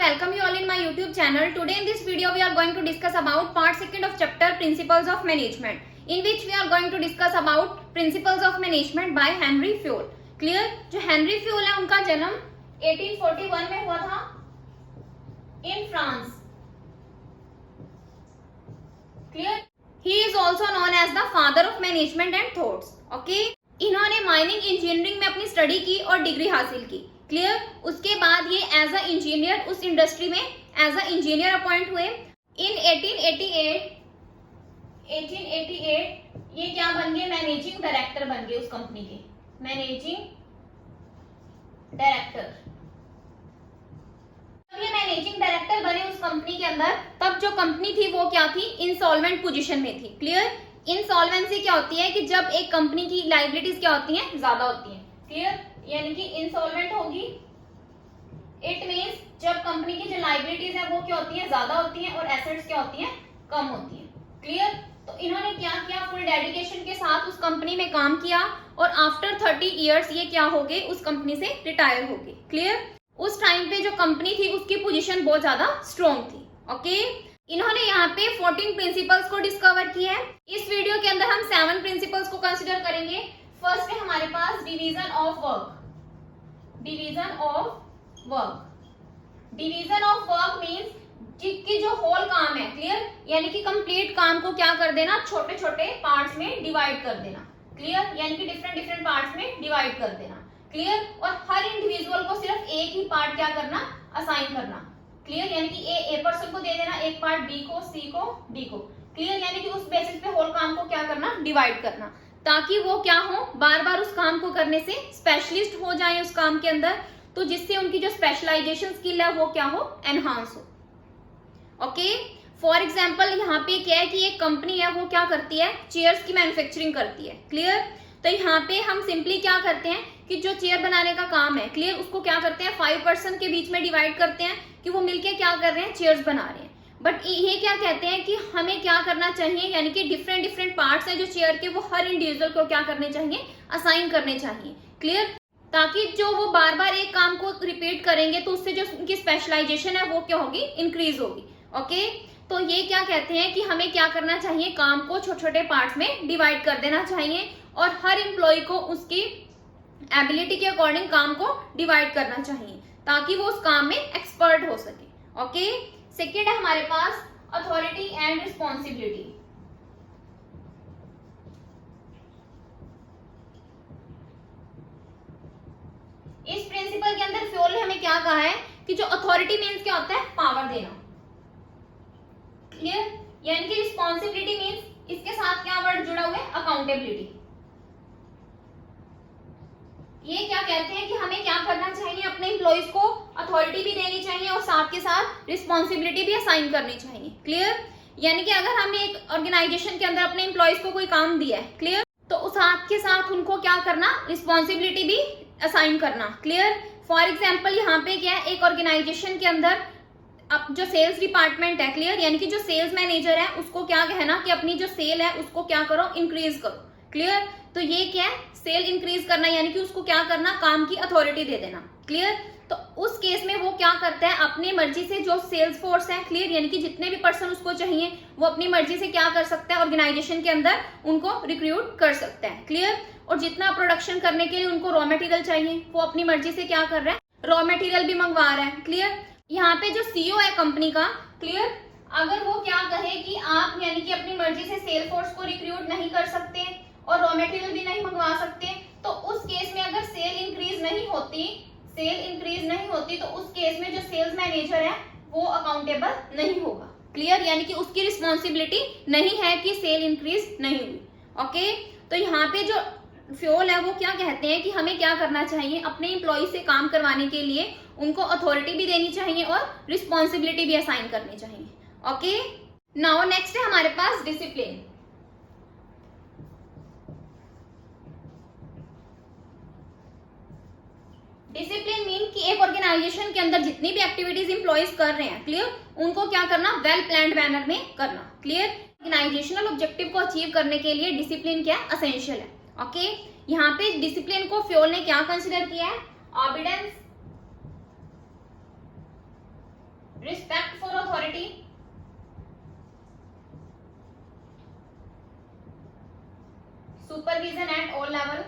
welcome you all in my YouTube channel. Today in this video we are going to discuss about part 2 of chapter Principles of Management, in which we are going to discuss about Principles of Management by Henry Fayol. Clear? जो Henry Fayol है उनका जन्म 1841 में हुआ था in France. Clear? He is also known as the father of management and thoughts. Okay? इन्होंने mining engineering में अपनी स्टडी की और डिग्री हासिल की. क्लियर? उसके बाद ये एज अ इंजीनियर उस इंडस्ट्री में एज अ इंजीनियर अपॉइंट हुए. इन 1888 ये क्या बन गए? मैनेजिंग डायरेक्टर बन गए उस कंपनी के. Managing director. जब ये मैनेजिंग डायरेक्टर बने उस कंपनी के अंदर, तब जो कंपनी थी वो क्या थी? इंसॉल्वेंट पोजीशन में थी. क्लियर? इंसॉल्वेंसी क्या होती है कि जब एक कंपनी की लायबिलिटीज क्या होती हैं? ज्यादा होती हैं. क्लियर? यानी कि इंसॉल्वेंट होगी. इट मींस जब कंपनी की जो लायबिलिटीज है वो क्या होती है? ज्यादा होती हैं और एसेट्स क्या होती हैं? कम होती हैं. क्लियर? तो इन्होंने क्या किया? फुल डेडिकेशन के साथ उस कंपनी में काम किया और आफ्टर 30 इयर्स ये क्या हो गए? उस कंपनी से रिटायर हो गए. क्लियर? उस टाइम पे जो कंपनी थी उसकी पोजीशन बहुत ज्यादा स्ट्रॉन्ग थी. ओके? इन्होंने यहाँ पे 14 प्रिंसिपल्स को डिस्कवर किया है. इस वीडियो के अंदर हम 7 प्रिंसिपल्स को कंसिडर करेंगे. फर्स्ट है हमारे पास division of work. Division of work. Division of work means कि जो होल काम है. क्लियर? यानी कि कंप्लीट काम को क्या कर देना? छोटे छोटे पार्ट्स में डिवाइड कर देना. क्लियर? यानी कि डिफरेंट पार्ट्स में डिवाइड कर देना. क्लियर? और हर इंडिविजुअल को सिर्फ एक ही पार्ट क्या करना? असाइन करना. क्लियर? यानी कि ए पर्सन को दे देना एक पार्ट, बी को, सी को, डी को. क्लियर? यानी कि उस बेसिस पे होल काम को क्या करना? डिवाइड करना, ताकि वो क्या हो? बार बार उस काम को करने से स्पेशलिस्ट हो जाए उस काम के अंदर, तो जिससे उनकी जो स्पेशलाइजेशन स्किल है वो क्या हो? एनहांस हो. ओके? फॉर एग्जाम्पल यहाँ पे क्या है कि एक कंपनी है वो क्या करती है? चेयर्स की मैन्युफैक्चरिंग करती है. क्लियर? तो यहाँ पे हम सिंपली क्या करते हैं कि जो चेयर बनाने का काम है, क्लियर, उसको क्या करते हैं? 5 पर्सन के बीच में डिवाइड करते हैं कि वो मिलके क्या कर रहे हैं? चेयर्स बना रहे हैं. बट ये क्या कहते हैं कि हमें क्या करना चाहिए? यानी कि डिफरेंट पार्ट्स हैं जो चेयर के, वो हर इंडिविजुअल को क्या करने चाहिए? असाइन करने चाहिए. क्लियर? ताकि जो वो बार बार एक काम को रिपीट करेंगे तो उससे जो उनकी स्पेशलाइजेशन है वो क्या होगी? इंक्रीज होगी. ओके? तो ये क्या कहते हैं कि हमें क्या करना चाहिए? काम को छोटे छोटे पार्ट्स में डिवाइड कर देना चाहिए और हर एम्प्लॉय को उसकी एबिलिटी के अकॉर्डिंग काम को डिवाइड करना चाहिए, ताकि वो उस काम में एक्सपर्ट हो सके. ओके? सेकेंड है हमारे पास अथॉरिटी एंड रिस्पॉन्सिबिलिटी. इस प्रिंसिपल के अंदर फ्योल ने हमें क्या कहा है कि जो अथॉरिटी मीन्स क्या होता है? पावर देना. क्लियर? यानी कि रिस्पॉन्सिबिलिटी मीन्स इसके साथ क्या वर्ड जुड़ा हुआ है? अकाउंटेबिलिटी. ये क्या कहते हैं कि हमें क्या करना चाहिए? अपने एम्प्लॉइज को अथॉरिटी भी देनी चाहिए और साथ के साथ रिस्पॉन्सिबिलिटी भी असाइन करनी चाहिए. क्लियर? यानी कि अगर हमने एक ऑर्गेनाइजेशन के अंदर अपने एम्प्लॉइज को कोई काम दिया है, क्लियर, तो उस साथ के साथ उनको क्या करना? रिस्पॉन्सिबिलिटी भी असाइन करना. क्लियर? फॉर एग्जाम्पल यहाँ पे क्या है? एक ऑर्गेनाइजेशन के अंदर अब जो सेल्स डिपार्टमेंट है, क्लियर, यानी कि जो सेल्स मैनेजर है उसको क्या कहना कि अपनी जो सेल है उसको क्या करो? इंक्रीज करो. क्लियर? तो ये क्या है? सेल इंक्रीज करना, यानी कि उसको क्या करना? काम की अथॉरिटी दे देना. क्लियर? तो उस केस में वो क्या करता है? अपनी मर्जी से जो सेल्स फोर्स है, क्लियर, यानी कि जितने भी पर्सन उसको चाहिए वो अपनी मर्जी से क्या कर सकता है? ऑर्गेनाइजेशन के अंदर उनको रिक्रूट कर सकता है. क्लियर? और जितना प्रोडक्शन करने के लिए उनको रॉ मटेरियल चाहिए वो अपनी मर्जी से क्या कर रहा है? रॉ मटेरियल भी मंगवा रहा है. क्लियर? यहाँ पे जो सीईओ है कंपनी का, क्लियर, अगर वो क्या कहे कि आप यानी कि अपनी मर्जी से सेल फोर्स को रिक्रूट नहीं कर सकते और रॉ मटेरियल भी नहीं मंगवा सकते, तो उस केस में अगर सेल इंक्रीज नहीं होती तो उस केस में जो सेल्स मैनेजर है वो अकाउंटेबल नहीं होगा. क्लियर? यानी कि उसकी रिस्पॉन्सिबिलिटी नहीं है कि सेल इंक्रीज नहीं हुई. ओके? तो यहाँ पे जो फ्योल है वो क्या कहते हैं कि हमें क्या करना चाहिए? अपने एम्प्लॉय से काम करवाने के लिए उनको अथॉरिटी भी देनी चाहिए और रिस्पॉन्सिबिलिटी भी असाइन करनी चाहिए. ओके? नाउ नेक्स्ट है हमारे पास डिसिप्लिन. डिसिप्लिन मीन कि एक ऑर्गेनाइजेशन के अंदर जितनी भी एक्टिविटीज एम्प्लॉयज कर रहे हैं, क्लियर, उनको क्या करना? वेल प्लान्ड मैनर में करना. क्लियर? ऑर्गेनाइजेशनल ऑब्जेक्टिव को अचीव करने के लिए डिसिप्लिन क्या? असेंशियल है. ओके? यहाँ पे डिसिप्लिन को फ्योल ने क्या कंसिडर किया है? Obedience respect for authority, supervision at all level,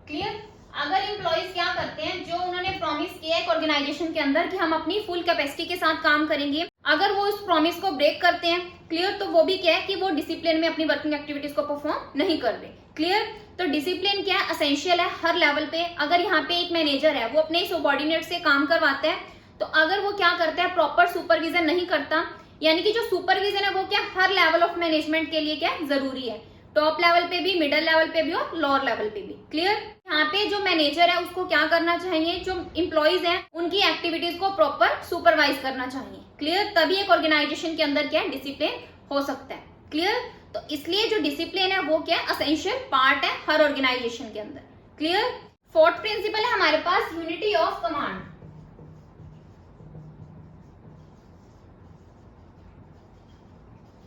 clear. अगर एम्प्लॉइज क्या करते हैं, जो उन्होंने प्रॉमिस किया है ऑर्गेनाइजेशन के अंदर कि हम अपनी फुल कैपेसिटी के साथ काम करेंगे, अगर वो उस प्रॉमिस को ब्रेक करते हैं, क्लियर, तो वो भी क्या है कि वो डिसिप्लिन में अपनी वर्किंग एक्टिविटीज को परफॉर्म नहीं कर रहे, क्लियर। तो डिसिप्लिन क्या है, असेंशियल है हर लेवल पे। अगर यहाँ पे एक मैनेजर है, वो अपने सबॉर्डिनेट से काम करवाता है, तो अगर वो क्या करता है, प्रॉपर सुपरविजन नहीं करता, यानी कि जो सुपरविजन है वो क्या हर लेवल ऑफ मैनेजमेंट के लिए क्या जरूरी है, टॉप लेवल पे भी, मिडिल लेवल पे भी और लोअर लेवल पे भी, क्लियर। यहाँ पे जो मैनेजर है उसको क्या करना चाहिए, जो एम्प्लॉइज हैं उनकी एक्टिविटीज को प्रॉपर सुपरवाइज करना चाहिए, क्लियर। तभी एक ऑर्गेनाइजेशन के अंदर क्या डिसिप्लिन हो सकता है, क्लियर। तो इसलिए जो डिसिप्लिन है वो क्या असेंशियल पार्ट है हर ऑर्गेनाइजेशन के अंदर, क्लियर। फोर्थ प्रिंसिपल है हमारे पास unity of command.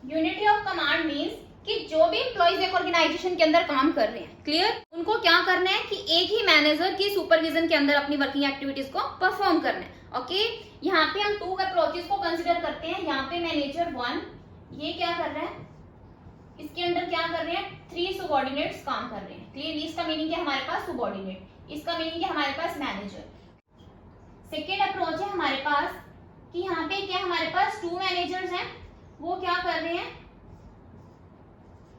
Unity of command means कि जो भी एम्प्लॉइज एक ऑर्गेनाइजेशन के अंदर काम कर रहे हैं, क्लियर, उनको क्या करना है कि एक ही मैनेजर की सुपरविजन के अंदर अपनी वर्किंग एक्टिविटीज को परफॉर्म करना है, ओके। यहाँ पे हम 2 अप्रोचेस को कंसिडर करते हैं। यहाँ पे मैनेजर 1 ये क्या कर रहा है, इसके अंदर क्या कर रहे हैं, 3 सबॉर्डिनेट्स काम कर रहे हैं, क्लियर। इसका मीनिंग है हमारे पास सबॉर्डिनेट, इसका मीनिंग है हमारे पास मैनेजर। सेकेंड अप्रोच है हमारे पास कि यहाँ पे क्या हमारे पास 2 मैनेजर्स हैं, वो क्या कर रहे हैं,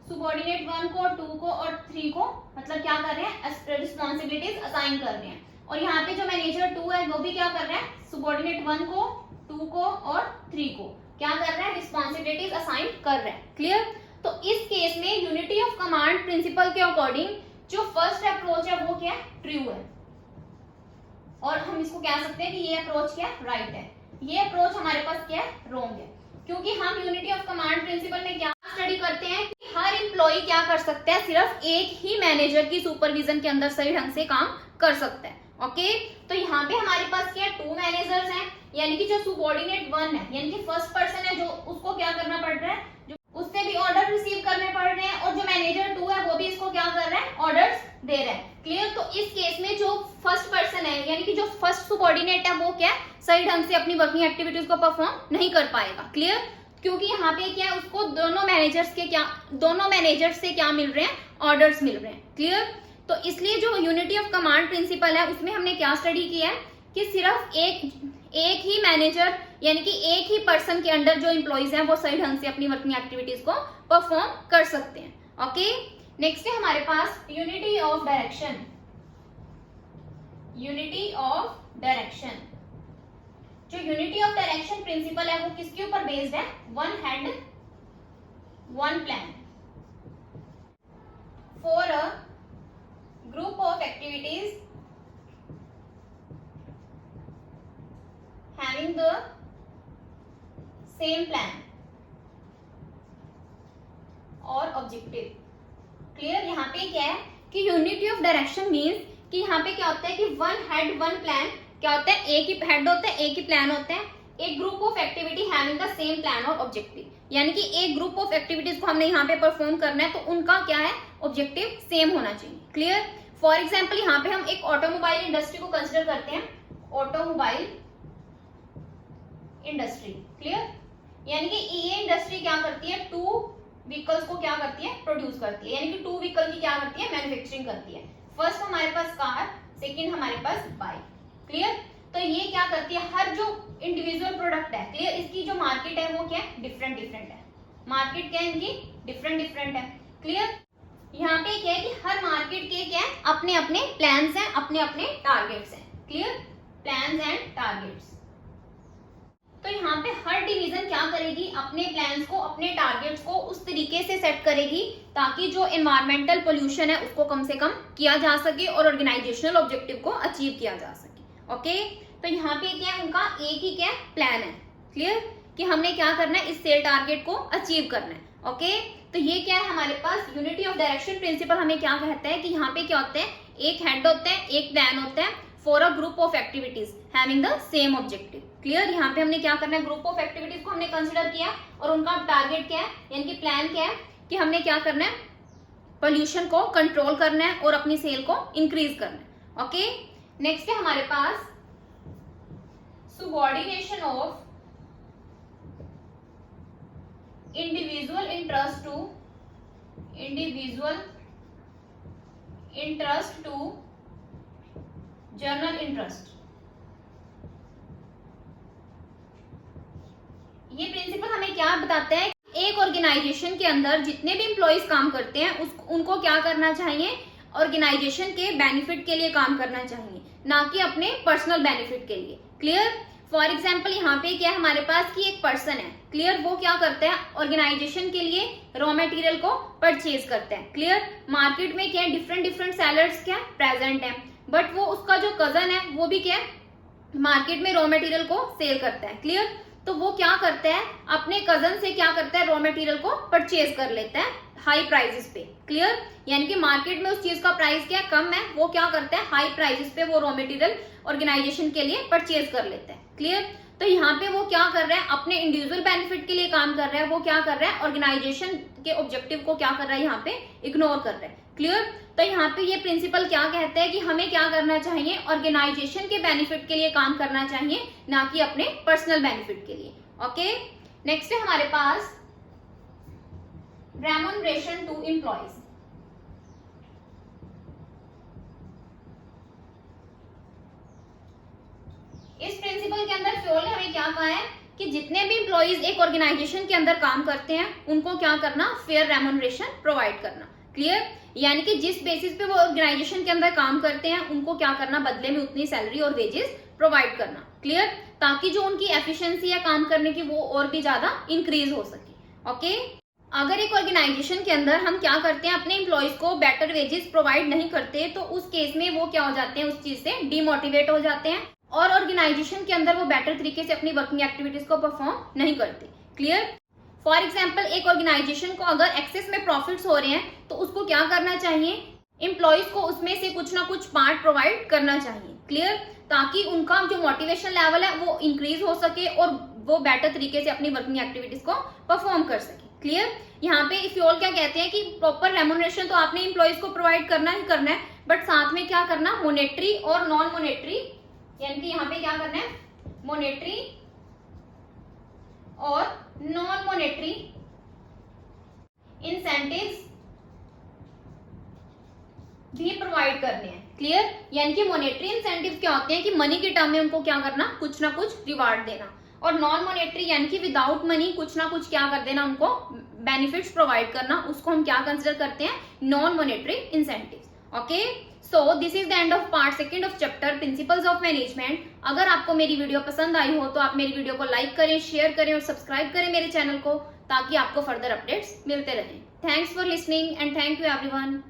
सबॉर्डिनेट 1 को, 2 को और 3 को मतलब क्या कर रहे हैं, रिस्पॉन्सिबिलिटीज असाइन कर रहे हैं। और यहाँ पे जो मैनेजर 2 है वो भी क्या कर रहा है, सबॉर्डिनेट 1 को, 2 को और 3 को क्या कर रहा है, रिस्पॉन्सिबिलिटीज असाइन कर रहा है, क्लियर। तो इस केस में यूनिटी ऑफ कमांड प्रिंसिपल के अकॉर्डिंग जो फर्स्ट अप्रोच है वो क्या है, ट्रू है, और हम इसको कह सकते हैं कि ये अप्रोच क्या है, राइट है। ये अप्रोच हमारे पास क्या है, रॉन्ग है, क्योंकि हम यूनिटी ऑफ कमांड प्रिंसिपल में क्या स्टडी करते हैं कि हर एम्प्लॉय क्या कर सकता है, सिर्फ एक ही मैनेजर की सुपरविजन के अंदर सही ढंग से काम कर सकता है, ओके। तो यहाँ पे हमारे पास क्या 2 मैनेजर्स हैं, यानी कि जो सबॉर्डिनेट 1 है, यानी कि फर्स्ट पर्सन है, जो उसको क्या करना पड़ रहा है, जो उससे भी ऑर्डर रिसीव करने पड़ रहे हैं, और जो मैनेजर 2 है वो भी इसको क्या कर रहा है, ऑर्डर्स दे रहा है, क्लियर। तो इस केस में जो फर्स्ट पर्सन है, यानी कि जो फर्स्ट सबॉर्डिनेट है, वो क्या सही ढंग से अपनी वर्किंग एक्टिविटीज को परफॉर्म नहीं कर पाएगा, क्लियर। क्योंकि यहाँ पे क्या है, उसको दोनों मैनेजर्स से क्या मिल रहे हैं, ऑर्डर्स मिल रहे हैं, क्लियर। तो इसलिए जो यूनिटी ऑफ कमांड प्रिंसिपल है उसमें हमने क्या स्टडी किया है कि सिर्फ एक ही मैनेजर, यानी कि एक ही पर्सन के अंडर जो एम्प्लॉइज हैं वो सही ढंग से अपनी वर्किंग एक्टिविटीज को परफॉर्म कर सकते हैं, ओके। नेक्स्ट है हमारे पास unity of direction. Unity of direction, जो यूनिटी ऑफ डायरेक्शन प्रिंसिपल है वो किसके ऊपर बेस्ड है, 1 head 1 plan for a group of activities having the same plan और ऑब्जेक्टिव, क्लियर। यहाँ पे क्या है कि यूनिटी ऑफ डायरेक्शन मीन्स कि यहाँ पे क्या होता है कि 1 हेड 1 प्लान, क्या होता है, एक ही हेड होता है, एक ही प्लान होता है, एक group of activity having the same plan और ऑब्जेक्टिव, यानी कि एक ग्रुप ऑफ एक्टिविटीज को हमने यहाँ पे परफॉर्म करना है, तो उनका क्या है, ऑब्जेक्टिव सेम होना चाहिए, क्लियर। फॉर एग्जाम्पल यहाँ पे हम एक ऑटोमोबाइल इंडस्ट्री को कंसिडर करते हैं, ऑटोमोबाइल इंडस्ट्री, क्लियर। यानी कि ये इंडस्ट्री क्या करती है, 2 व्हीकल्स को क्या करती है, प्रोड्यूस करती है, यानी कि 2 व्हीकल की क्या करती है, मैन्युफैक्चरिंग करती है। फर्स्ट हमारे पास कार, सेकेंड हमारे पास बाइक, क्लियर। तो ये क्या करती है, हर जो इंडिविजुअल प्रोडक्ट है, क्लियर, इसकी जो मार्केट है वो क्या है, डिफरेंट है, मार्केट क्या है इनकी, डिफरेंट है, क्लियर। यहाँ पे क्या है कि हर मार्केट के क्या है, अपने अपने प्लान्स हैं, अपने अपने टारगेट्स हैं, क्लियर, प्लान्स एंड टारगेट्स। तो यहाँ पे हर डिवीजन क्या करेगी, अपने प्लान्स को, अपने टारगेट्स को उस तरीके से सेट करेगी ताकि जो एनवायरमेंटल पोल्यूशन है उसको कम से कम किया जा सके और ऑर्गेनाइजेशनल ऑब्जेक्टिव को अचीव किया जा सके, ओके। तो यहाँ पे क्या है, उनका एक ही क्या प्लान है, क्लियर, कि हमने क्या करना है, इस सेल टारगेट को अचीव करना है, ओके। तो ये क्या है हमारे पास यूनिटी ऑफ डायरेक्शन प्रिंसिपल हमें क्या कहता है कि यहाँ पे क्या होता है, एक हेड होता है, एक प्लान होता है for a group of activities having the same objective, clear. यहाँ पे हमने क्या करना है, ग्रुप ऑफ एक्टिविटीज को हमने कंसिडर किया और उनका टारगेट क्या है, यानी कि प्लान क्या है कि हमने क्या करना है, पोल्यूशन को कंट्रोल करना है और अपनी सेल को इंक्रीज करना है, ओके। नेक्स्ट है हमारे पास subordination of individual interest to general interest। ये प्रिंसिपल हमें क्या बताता है, एक ऑर्गेनाइजेशन के अंदर जितने भी एम्प्लॉइज काम करते हैं उनको क्या करना चाहिए, ऑर्गेनाइजेशन के बेनिफिट के लिए काम करना चाहिए, ना कि अपने पर्सनल बेनिफिट के लिए। क्लियर। फॉर एग्जाम्पल यहाँ पे क्या है हमारे पास कि एक पर्सन है, क्लियर, वो क्या करता है, ऑर्गेनाइजेशन के लिए रॉ मटेरियल को परचेज करता है। क्लियर। मार्केट में क्या है, डिफरेंट सेलर्स क्या प्रेजेंट है, बट वो उसका जो कजन है वो भी क्या मार्केट में रॉ मटेरियल को सेल करता है। क्लियर। तो वो क्या करता है, अपने कजन से क्या करता है, रॉ मटेरियल को परचेज कर लेता है हाई प्राइसेस पे। क्लियर। यानी कि मार्केट में उस चीज का प्राइस क्या कम है, वो क्या करता है, हाई प्राइसेस पे वो रॉ मटेरियल ऑर्गेनाइजेशन के लिए परचेज कर लेता है। क्लियर। तो यहाँ पे वो क्या कर रहा है, अपने इंडिविजुअल बेनिफिट के लिए काम कर रहा है, वो क्या कर रहा है, ऑर्गेनाइजेशन के ऑब्जेक्टिव को क्या कर रहा है, यहाँ पे इग्नोर कर रहा है। क्लियर। तो यहाँ पे ये प्रिंसिपल क्या कहता है कि हमें क्या करना चाहिए, ऑर्गेनाइजेशन के बेनिफिट के लिए काम करना चाहिए, ना कि अपने पर्सनल बेनिफिट के लिए। ओके। नेक्स्ट है हमारे पास रेम्यूनरेशन टू एम्प्लॉइज। इस प्रिंसिपल के अंदर फ्योल ने हमें क्या कहा है कि जितने भी एम्प्लॉइज एक ऑर्गेनाइजेशन के अंदर काम करते हैं उनको क्या करना, फेयर रेम्यूनरेशन प्रोवाइड करना। क्लियर। यानी कि जिस बेसिस पे वो ऑर्गेनाइजेशन के अंदर काम करते हैं उनको क्या करना, बदले में उतनी सैलरी और वेजेस प्रोवाइड करना। क्लियर। ताकि जो उनकी एफिशिएंसी है काम करने की वो और भी ज्यादा इंक्रीज हो सके। ओके। अगर एक ऑर्गेनाइजेशन के अंदर हम क्या करते हैं, अपने एम्प्लॉइज को बेटर वेजेस प्रोवाइड नहीं करते, तो उस केस में वो क्या हो जाते हैं, उस चीज से डिमोटिवेट हो जाते हैं और ऑर्गेनाइजेशन के अंदर वो बेटर तरीके से अपनी वर्किंग एक्टिविटीज को परफॉर्म नहीं करते। क्लियर। फॉर एग्जाम्पल एक ऑर्गेनाइजेशन को अगर एक्सेस में प्रॉफिट्स हो रहे हैं तो उसको क्या करना चाहिए, एम्प्लॉइज को उसमें से कुछ ना कुछ पार्ट प्रोवाइड करना चाहिए। क्लियर। ताकि उनका जो मोटिवेशन लेवल है वो इंक्रीज हो सके और वो बेटर तरीके से अपनी वर्किंग एक्टिविटीज को परफॉर्म कर सके। क्लियर। यहाँ पे फ्योल क्या कहते हैं कि प्रॉपर रेम्यूनरेशन तो आपने एम्प्लॉइज को प्रोवाइड करना ही करना है, बट साथ में क्या करना, मोनेटरी और नॉन मोनेटरी, यानी कि यहाँ पे क्या करना है, मोनेटरी और नॉन मोनेटरी इंसेंटिव्स भी प्रोवाइड करने हैं। क्लियर। यानी कि मोनेटरी इंसेंटिव क्या होते हैं कि मनी के टर्म में उनको क्या करना, कुछ ना कुछ रिवार्ड देना, और नॉन मोनेटरी यानी कि विदाउट मनी कुछ ना कुछ क्या कर देना, उनको बेनिफिट्स प्रोवाइड करना, उसको हम क्या कंसिडर करते हैं, non monetary incentives. Okay. So this is the end of part second of chapter principles of management. अगर आपको मेरी वीडियो पसंद आई हो तो आप मेरी वीडियो को लाइक करें, शेयर करें और सब्सक्राइब करें मेरे चैनल को, ताकि आपको फर्दर अपडेट्स मिलते रहें। Thanks for listening and thank you everyone.